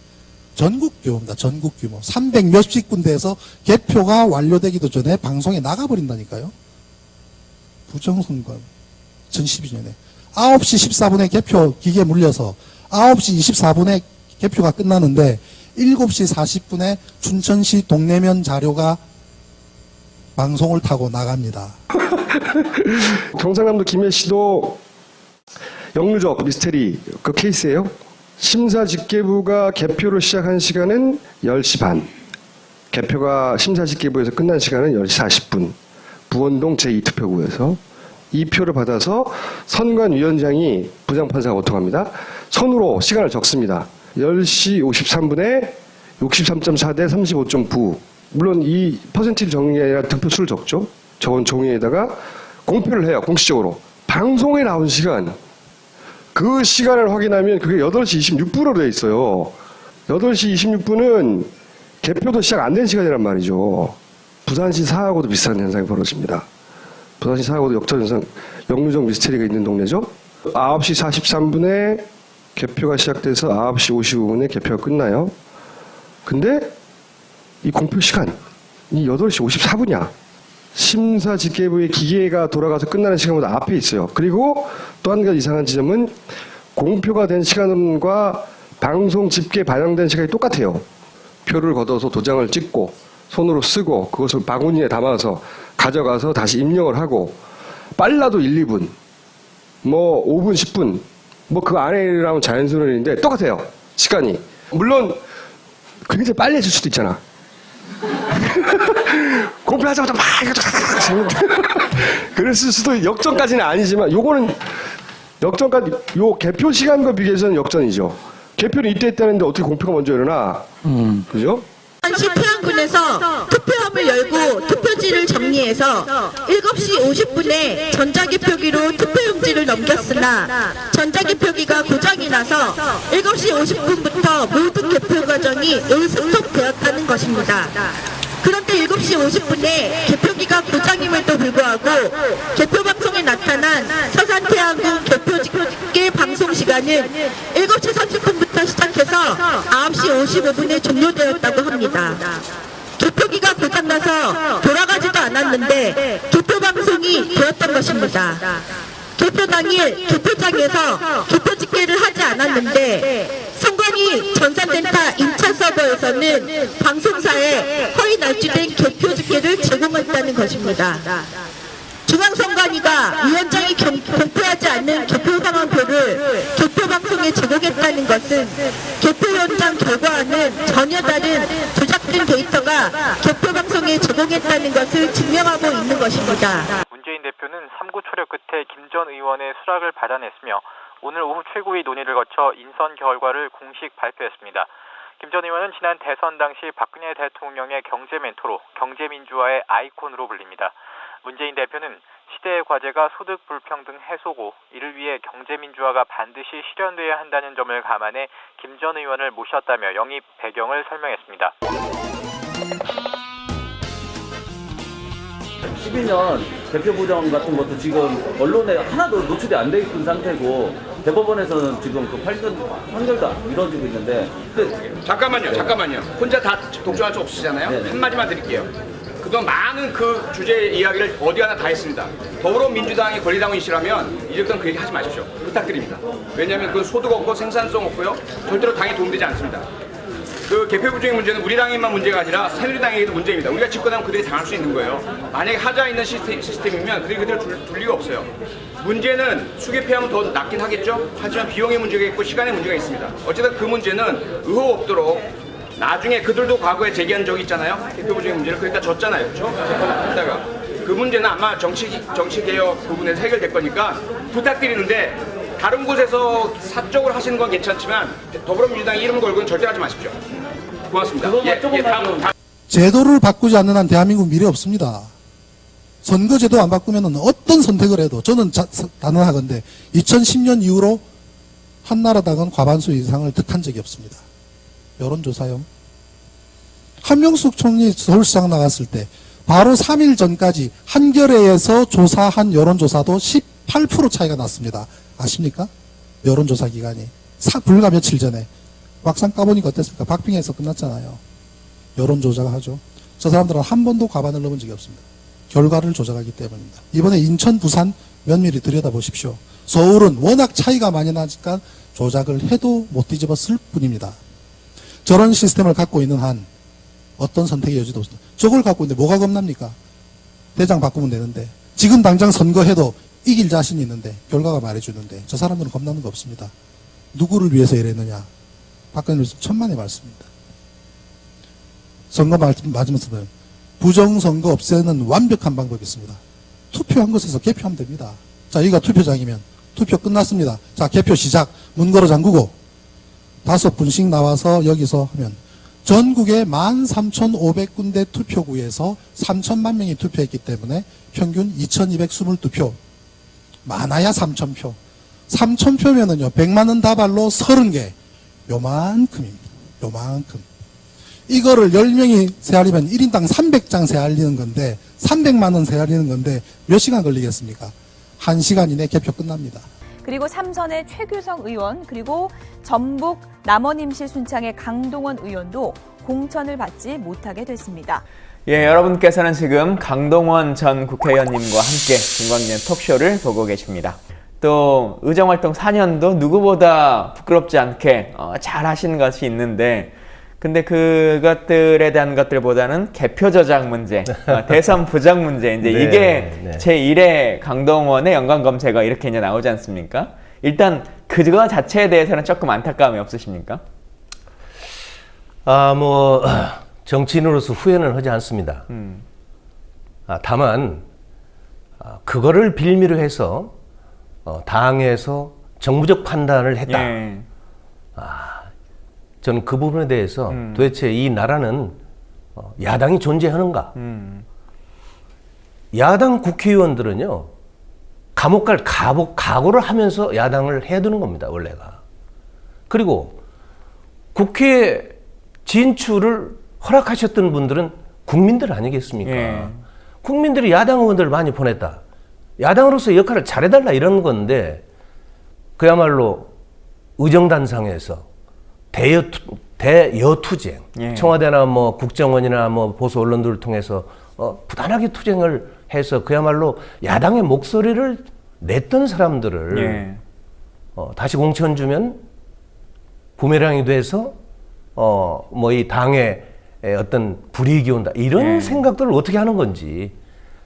전국 규모입니다. 전국 규모. 300 몇십 군데에서 개표가 완료되기도 전에 방송에 나가버린다니까요. 부정선거 2012년에 9시 14분에 개표 기계 물려서 9시 24분에 개표가 끝나는데 7시 40분에 춘천시 동래면 자료가 방송을 타고 나갑니다. 경상남도 김해시도 영유적 미스테리 그 케이스예요. 심사집계부가 개표를 시작한 시간은 10시 반. 개표가 심사집계부에서 끝난 시간은 10시 40분. 부원동 제2투표구에서 이 표를 받아서 선관위원장이 부장판사가 오통합니다. 손으로 시간을 적습니다. 10시 53분에 63.4 대 35.9. 물론 이 퍼센티지 적는 게 아니라 득표수를 적죠. 적은 종이에다가 공표를 해요. 공식적으로. 방송에 나온 시간. 그 시간을 확인하면 그게 8시 26분으로 되어 있어요. 8시 26분은 개표도 시작 안 된 시간이란 말이죠. 부산시 사하고도 비슷한 현상이 벌어집니다. 부산시 사하고도 역전 현상, 영유적 미스테리가 있는 동네죠. 9시 43분에 개표가 시작돼서 9시 55분에 개표가 끝나요. 근데 이 공표 시간이 8시 54분이야. 심사집계부의 기계가 돌아가서 끝나는 시간보다 앞에 있어요. 그리고 또 한 가지 이상한 지점은 공표가 된 시간과 방송 집계 반영된 시간이 똑같아요. 표를 걷어서 도장을 찍고 손으로 쓰고 그것을 바구니에 담아서 가져가서 다시 입력을 하고 빨라도 1, 2분, 뭐 5분, 10분, 뭐 그 안에라면 자연스러운 일인데 똑같아요. 시간이. 물론 굉장히 빨리 해줄 수도 있잖아. 공표하자마자 막 그랬을 수도 역전까지는 아니지만 요거는 역전까지 요 개표 시간과 비교해서는 역전이죠. 개표는 이때 했다는데 어떻게 공표가 먼저 일어나? 그죠? 부산시 태안군에서 투표함을 열고 투표지를 정리해서 7시 50분에 전자개표기로 투표용지를 넘겼으나 전자개표기가 고장이 나서 7시 50분부터 모든 개표 과정이 스톱되었다는 것입니다. 그런데 7시 50분에 개표기가 고장임에도 불구하고 개표방송에 나타난 서산태안군 개표집계 방송 시간은 7시 30분부터 시작해서 9시 55분에 종료되었다고 합니다. 개표기가 고장나서 돌아가지도 않았는데 개표방송이 되었던 것입니다. 개표 당일 개표장에서 개표집계를 하지 않았는데 선관위 전산센터 인차 서버에서는 방송사에 허위 날조된 개표집계를 제공했다는 것입니다. 중앙선관위가 위원장이 공표하지 않는 개표 상황표를 개표방송에 제공했다는 것은 개표 현장 결과와는 전혀 다른 조작된 데이터가 개표방송에 제공했다는 것을 증명하고 있는 것입니다. 문재인 대표는 3구 초력 끝에 김 전 의원의 수락을 받아냈으며 오늘 오후 최고위 논의를 거쳐 인선 결과를 공식 발표했습니다. 김 전 의원은 지난 대선 당시 박근혜 대통령의 경제 멘토로 경제민주화의 아이콘으로 불립니다. 문재인 대표는 시대의 과제가 소득 불평등 해소고 이를 위해 경제민주화가 반드시 실현돼야 한다는 점을 감안해 김 전 의원을 모셨다며 영입 배경을 설명했습니다. 12년 대표 부정 같은 것도 지금 언론에 하나도 노출이 안 돼 있는 상태고 대법원에서는 지금 그 판결도 안 이루어지고 있는데 잠깐만요. 혼자 다 독점할 수 없으시잖아요. 네네. 한마디만 드릴게요. 그동안 많은 그 주제 이야기를 어디 하나 다 했습니다. 더불어민주당이 권리당원이시라면 이제부터는 그 얘기 하지 마십시오. 부탁드립니다. 왜냐하면 그 소득 없고 생산성 없고요. 절대로 당에 도움되지 않습니다. 그 개표 부정의 문제는 우리 당에만 문제가 아니라 새누리당에게도 문제입니다. 우리가 집권하면 그들이 당할 수 있는 거예요. 만약에 하자 있는 시스템이면 그들을 둘 리가 없어요. 문제는 수개표하면 더 낫긴 하겠죠. 하지만 비용의 문제가 있고 시간의 문제가 있습니다. 어쨌든 그 문제는 의혹 없도록 나중에 그들도 과거에 제기한 적이 있잖아요. 개표 부정의 문제를 그러니까 졌잖아요. 그렇죠? 그러다가 그 문제는 아마 정치개혁 부분에서 해결될 거니까 부탁드리는데 다른 곳에서 사적으로 하시는 건 괜찮지만 더불어민주당 이름 걸고는 절대 하지 마십시오. 고맙습니다. 다음. 제도를 바꾸지 않는 한 대한민국 미래 없습니다. 선거제도 안 바꾸면 어떤 선택을 해도 저는 단언하건대 2010년 이후로 한나라당은 과반수 이상을 득한 적이 없습니다. 여론조사요. 한명숙 총리 서울시장 나갔을 때 바로 3일 전까지 한겨레에서 조사한 여론조사도 18% 차이가 났습니다. 아십니까? 여론조사 기간이. 불과 며칠 전에. 막상 까보니까 어땠습니까? 박빙에서 끝났잖아요. 여론 조작하죠. 저 사람들은 한 번도 과반을 넘은 적이 없습니다. 결과를 조작하기 때문입니다. 이번에 인천, 부산 면밀히 들여다보십시오. 서울은 워낙 차이가 많이 나니까 조작을 해도 못 뒤집었을 뿐입니다. 저런 시스템을 갖고 있는 한 어떤 선택의 여지도 없습니다. 저걸 갖고 있는데 뭐가 겁납니까? 대장 바꾸면 되는데 지금 당장 선거해도 이길 자신이 있는데 결과가 말해주는데 저 사람들은 겁나는 거 없습니다. 누구를 위해서 이랬느냐? 박근혜 천만의 말씀입니다. 선거 맞으면서 부정선거 없애는 완벽한 방법이 있습니다. 투표한 곳에서 개표하면 됩니다. 자, 여기가 투표장이면 투표 끝났습니다. 자, 개표 시작. 문 걸어 잠그고 5분씩 나와서 여기서 하면 전국에 13,500군데 투표구에서 3천만 명이 투표했기 때문에 평균 2,222표. 많아야 3,000표. 3,000표면은요, 100만 원 다발로 30개. 요만큼입니다. 요만큼. 이거를 10명이 세알리면 1인당 300장 세알리는 건데 300만 원 세알리는 건데 몇 시간 걸리겠습니까? 1시간 이내 개표 끝납니다. 그리고 삼선의 최규성 의원, 그리고 전북 남원임시 순창의 강동원 의원도 공천을 받지 못하게 됐습니다. 예, 여러분께서는 지금 강동원 전 국회의원님과 함께 김광진의 톡쇼를 보고 계십니다. 또 의정활동 4년도 누구보다 부끄럽지 않게 잘 하시는 것이 있는데 근데 그것들에 대한 것들보다는 개표 저작 문제, 대선 부정 문제, 이제 이게 제1의 강동원의 연관 검색어 이렇게 이제 나오지 않습니까? 일단 그거 자체에 대해서는 조금 안타까움이 없으십니까? 정치인으로서 후회는 하지 않습니다. 다만 그거를 빌미로 해서 당에서 정부적 판단을 했다. 저는 그 부분에 대해서 도대체 이 나라는 야당이 존재하는가? 야당 국회의원들은요, 감옥 갈 각오를 하면서 야당을 해야 되는 겁니다, 원래가. 그리고 국회 진출을 허락하셨던 분들은 국민들 아니겠습니까? 국민들이 야당 의원들을 많이 보냈다. 야당으로서 역할을 잘해달라 이런 건데, 그야말로 의정단상에서 대여투쟁, 청와대나 뭐 국정원이나 뭐 보수 언론들을 통해서 부단하게 투쟁을 해서 그야말로 야당의 목소리를 냈던 사람들을 다시 공천 주면 부메랑이 돼서 뭐 이 당에 어떤 불이익이 온다 이런 생각들을 어떻게 하는 건지,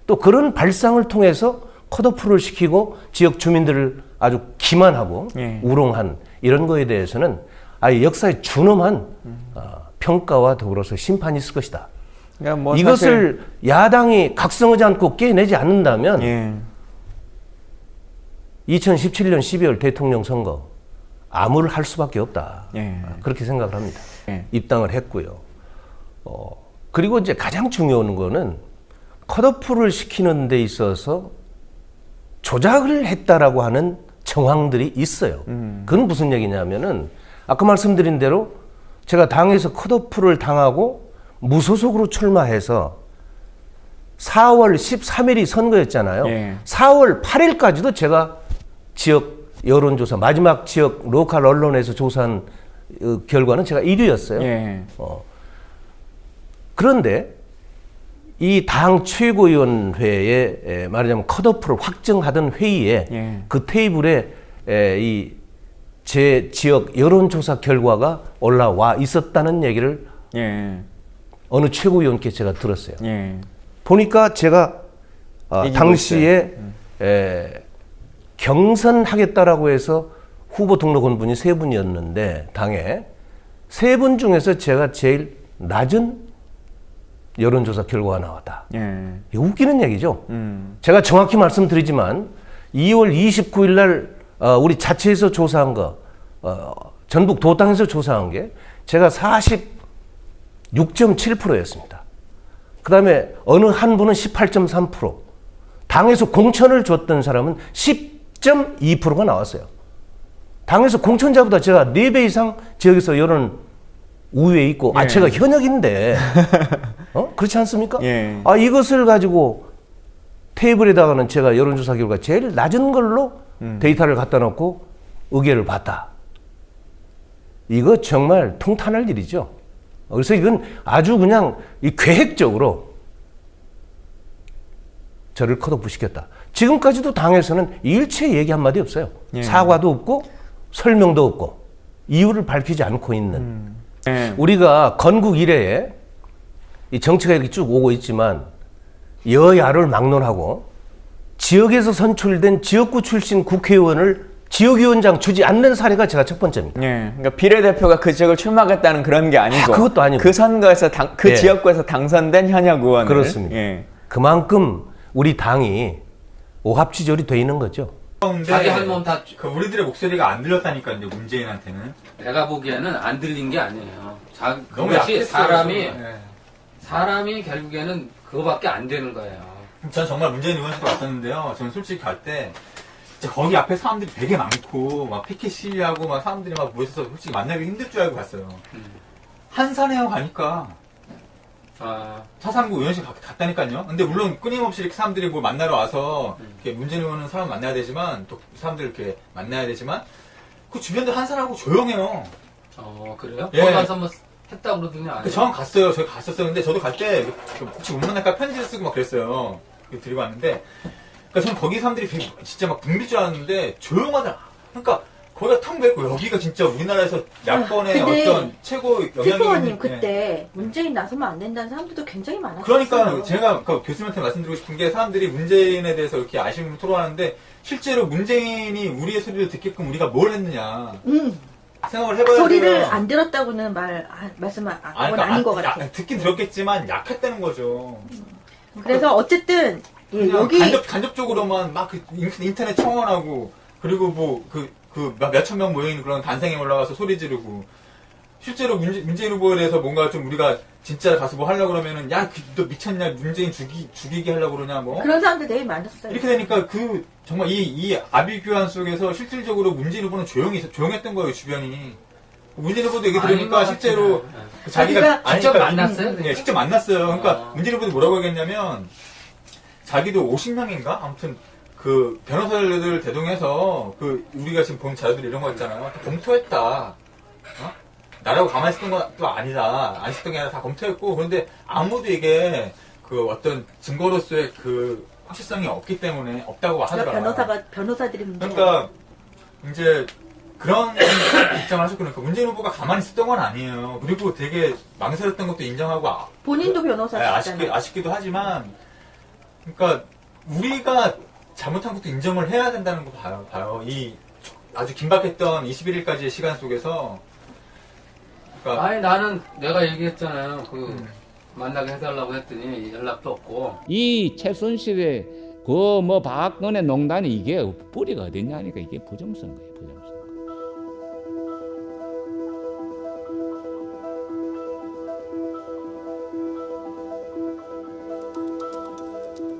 또 그런 발상을 통해서 컷오프를 시키고 지역 주민들을 아주 기만하고 우롱한 이런 거에 대해서는 역사에 준엄한 평가와 더불어서 심판이 있을 것이다. 그러니까 뭐 이것을 야당이 각성하지 않고 깨내지 않는다면 2017년 12월 대통령 선거 암울을 할 수밖에 없다. 그렇게 생각을 합니다. 입당을 했고요. 그리고 이제 가장 중요한 거는 컷오프를 시키는 데 있어서 조작을 했다라고 하는 정황들이 있어요. 그건 무슨 얘기냐면은 아까 말씀드린 대로 제가 당에서 컷오프를 당하고 무소속으로 출마해서 4월 13일이 선거였잖아요. 4월 8일까지도 제가 지역 여론조사, 마지막 지역 로컬 언론에서 조사한 결과는 제가 1위였어요. 그런데 이 당 최고위원회에 말하자면 컷오프를 확정하던 회의에 그 테이블에 제 지역 여론조사 결과가 올라와 있었다는 얘기를 어느 최고위원께 제가 들었어요. 보니까 제가 당시에 경선하겠다라고 해서 후보 등록한 분이 3분이었는데 당에 3분 중에서 제가 제일 낮은 여론조사 결과가 나왔다. 이거 웃기는 얘기죠. 제가 정확히 말씀드리지만 2월 29일 날 우리 자체에서 조사한 거, 전북 도당에서 조사한 게 제가 46.7%였습니다. 그 다음에 어느 한 분은 18.3%, 당에서 공천을 줬던 사람은 10.2%가 나왔어요. 당에서 공천자보다 제가 4배 이상 지역에서 여론 우위에 있고, 제가 현역인데, 그렇지 않습니까? 이것을 가지고 테이블에다가는 제가 여론조사 결과 제일 낮은 걸로 데이터를 갖다 놓고 의결을 봤다. 이거 정말 통탄할 일이죠. 그래서 이건 아주 그냥 이 계획적으로 저를 컷오프시켰다. 지금까지도 당에서는 일체 얘기 한마디 없어요. 예. 사과도 없고 설명도 없고 이유를 밝히지 않고 있는 우리가 건국 이래에 이 정치가 이렇게 쭉 오고 있지만 여야를 막론하고 지역에서 선출된 지역구 출신 국회의원을 지역위원장 주지 않는 사례가 제가 첫 번째입니다. 예, 그러니까 비례대표가 그 지역을 출마하겠다는 그런 게 아니고 그것도 아니고 그 선거에서 그 예. 지역구에서 당선된 현역 의원을 그렇습니다. 예. 그만큼 우리 당이 오합지졸이 돼 있는 거죠. 자기 할 몸 다 우리들의 목소리가 안 들렸다니까 이제 문재인한테는. 내가 보기에는 안 들린 게 아니에요. 너무 그것이 약했어요, 사람이 결국에는 그거밖에 안 되는 거예요. 전 정말 문재인 의원실에 왔었는데요. 저는 솔직히 갈 때 거기 앞에 사람들이 되게 많고 막 피켓 시위하고 막 사람들이 막 모여서 솔직히 만나기 힘들 줄 알고 갔어요. 한산해요 가니까 차상구 의원실 갔다니까요. 근데 물론 끊임없이 이렇게 사람들이 뭐 만나러 와서 이렇게 문재인 의원은 사람 만나야 되지만 또 사람들 이렇게 만나야 되지만 그 주변도 한산하고 조용해요. 그래요? 예. 거기 가서 뭐 했다고 그러더니 안 해요? 저는 갔어요. 저희 갔었어요. 근데 저도 갈 때 혹시 못 만날까 편지를 쓰고 막 그랬어요. 드리고 왔는데 그러니까 저는 거기 사람들이 되게 진짜 막 붐빌 줄 알았는데 조용하더라. 그러니까 거기가 텅 비었고 여기가 진짜 우리나라에서 야권의 어떤 최고 영향력이 대표님 그때 문재인 나서면 안 된다는 사람들도 굉장히 많았어요. 그러니까 제가 교수님한테 말씀드리고 싶은 게 사람들이 문재인에 대해서 이렇게 아쉬움을 토로하는데 실제로 문재인이 우리의 소리를 듣게끔 우리가 뭘 했느냐 생각을 해봐야 돼요. 소리를 안 들었다고는 말씀 건 아닌 것 같아요. 듣긴 들었겠지만 약했다는 거죠. 그래서 어쨌든 그냥 여기 간접적으로만 막 그 인터넷 청원하고 그리고 뭐 몇천 명 모여있는 그런 단상에 올라가서 소리 지르고 실제로 문재인 후보에 대해서 뭔가 좀 우리가 진짜 가서 뭐 하려고 그러면은 야, 너 미쳤냐 문재인 죽이게 하려고 그러냐 뭐 그런 사람들 되게 많았어요. 이렇게 되니까 정말 이 아비규환 속에서 실질적으로 문재인 후보는 조용했던 거예요 주변이. 문재인 후보도 얘기 들으니까 실제로 자기가 직접 만났어요? 네, 직접 만났어요. 그러니까 문재인 후보도 뭐라고 하겠냐면 자기도 50명인가 아무튼 그 변호사들 대동해서 우리가 지금 본 자료들 이런 거 있잖아요. 다 검토했다. 나라고 가만히 있었던 것도 아니다. 안 있었던 게 아니라 다 검토했고 그런데 아무도 이게 어떤 증거로서의 확실성이 없기 때문에 없다고 하더라고요. 변호사들이 문제예요. 그러니까 이제 그런 입장을 하셨고 그러니까 문재인 후보가 가만히 있었던 건 아니에요. 그리고 되게 망설였던 것도 인정하고 본인도 변호사잖아요. 아쉽기도 하지만 그러니까 우리가 잘못한 것도 인정을 해야 된다는 거 봐요. 이 아주 긴박했던 21일까지의 시간 속에서. 그러니까 아니 나는 내가 얘기했잖아요. 만나게 해달라고 했더니 연락도 없고. 이 최순실의 박근혜 농단이 이게 뿌리가 어딨냐니까 이게 부정선거예요. 부정선거.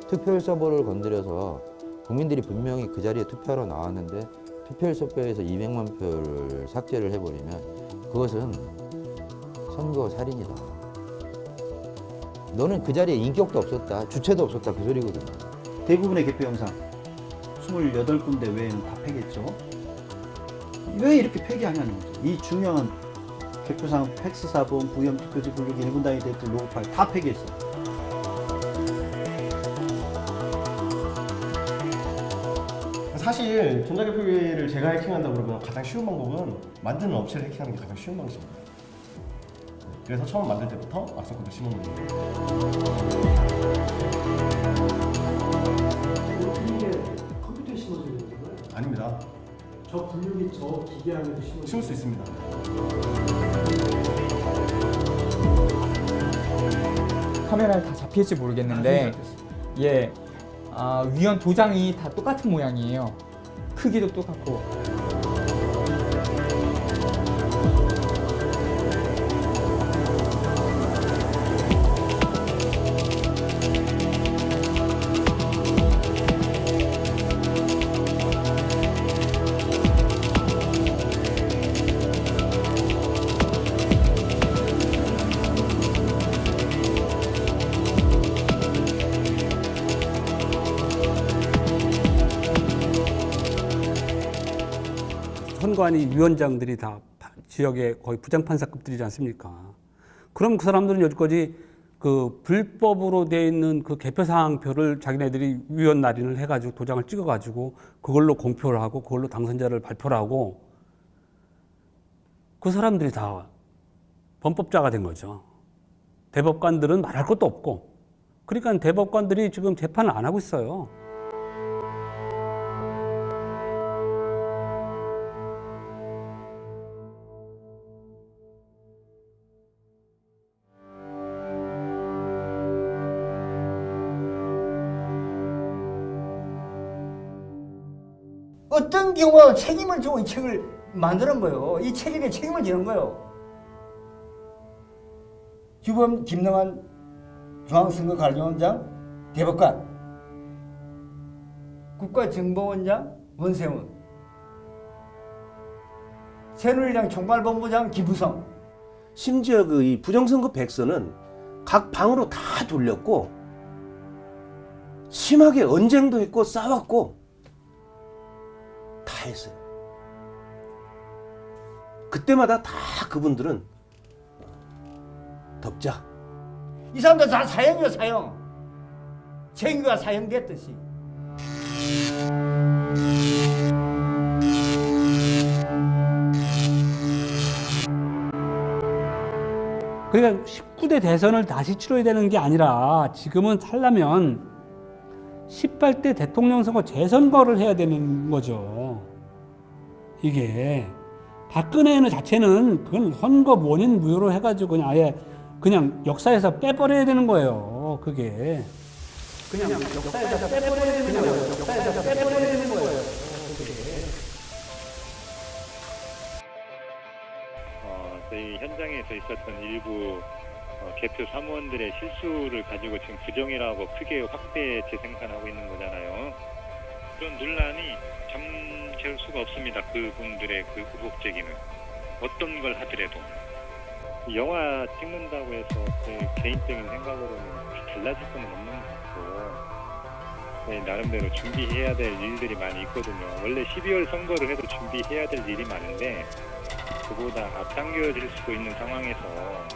투표일서부를 건드려서 국민들이 분명히 그 자리에 투표하러 나왔는데 투표일서표에서 200만 표를 삭제를 해버리면 그것은 선거 살인이다. 너는 그 자리에 인격도 없었다, 주체도 없었다 그 소리거든요. 대부분의 개표 영상 28군데 외에는 다 폐기했죠. 왜 이렇게 폐기하냐는 거죠. 이 중요한 개표상 팩스사본, 부영투표지 분류기, 1분 단위 데이터 로그 파일 다 폐기했어. 사실 전자개표기를 제가 해킹한다 그러면 가장 쉬운 방법은 만드는 업체를 해킹하는 게 가장 쉬운 방식입니다. 그래서 처음 만들 때부터 악성코드 심은 거예요. 컴퓨터에 심어져 있는 거잖아요. 아닙니다. 저 분류기 저 기계 안에도 심을 수 있습니다. 카메라에 다 잡힐지 모르겠는데 위원 도장이 다 똑같은 모양이에요. 크기도 똑같고. 선관위 위원장들이 다 지역의 거의 부장판사급들이지 않습니까? 그럼 그 사람들은 여지까지 그 불법으로 돼 있는 그 개표사항표를 자기네들이 위원 날인을 해가지고 도장을 찍어가지고 그걸로 공표를 하고 그걸로 당선자를 발표를 하고 그 사람들이 다 범법자가 된 거죠. 대법관들은 말할 것도 없고. 그러니까 대법관들이 지금 재판을 안 하고 있어요. 어떤 경우가 책임을 지고 이 책을 만드는 거예요. 이 책임에 책임을 지는 거예요. 주범 김능한 중앙선거관리위원장, 대법관, 국가정보원장 원세훈, 새누리당 총괄본부장 김부성. 심지어 그 이 부정선거 백서는 각 방으로 다 돌렸고 심하게 언쟁도 했고 싸웠고 다 했어요. 그때마다 다 그분들은 덮자. 이 사람들 다 사형이요, 사형. 정의가 사형됐듯이. 그러니까 19대 대선을 다시 치러야 되는 게 아니라 지금은 살려면 18대 대통령 선거 재선거를 해야 되는 거죠. 이게 박근혜는 자체는 그건 선거 원인 무효로 해가지고 그냥 아예 그냥 역사에서 빼버려야 되는 거예요. 그게 그냥 역사에서 빼버려야 되는 거예요. 역사에서 빼버려야 되는 거예요. 저희 현장에서 있었던 일부 개표 사무원들의 실수를 가지고 지금 부정이라고 크게 확대 재생산하고 있는 거잖아요. 그런 논란이 잠재울 수가 없습니다. 그분들의 그 의혹제기는 어떤 걸 하더라도 영화 찍는다고 해서 제 개인적인 생각으로는 달라질 수는 없는 거고 나름대로 준비해야 될 일들이 많이 있거든요. 원래 12월 선거를 해도 준비해야 될 일이 많은데 그보다 앞당겨질 수도 있는 상황에서.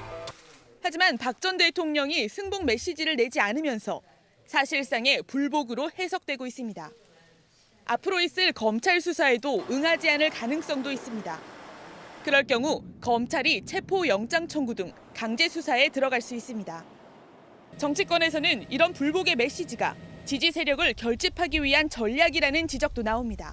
하지만 박 전 대통령이 승복 메시지를 내지 않으면서 사실상의 불복으로 해석되고 있습니다. 앞으로 있을 검찰 수사에도 응하지 않을 가능성도 있습니다. 그럴 경우 검찰이 체포영장 청구 등 강제 수사에 들어갈 수 있습니다. 정치권에서는 이런 불복의 메시지가 지지 세력을 결집하기 위한 전략이라는 지적도 나옵니다.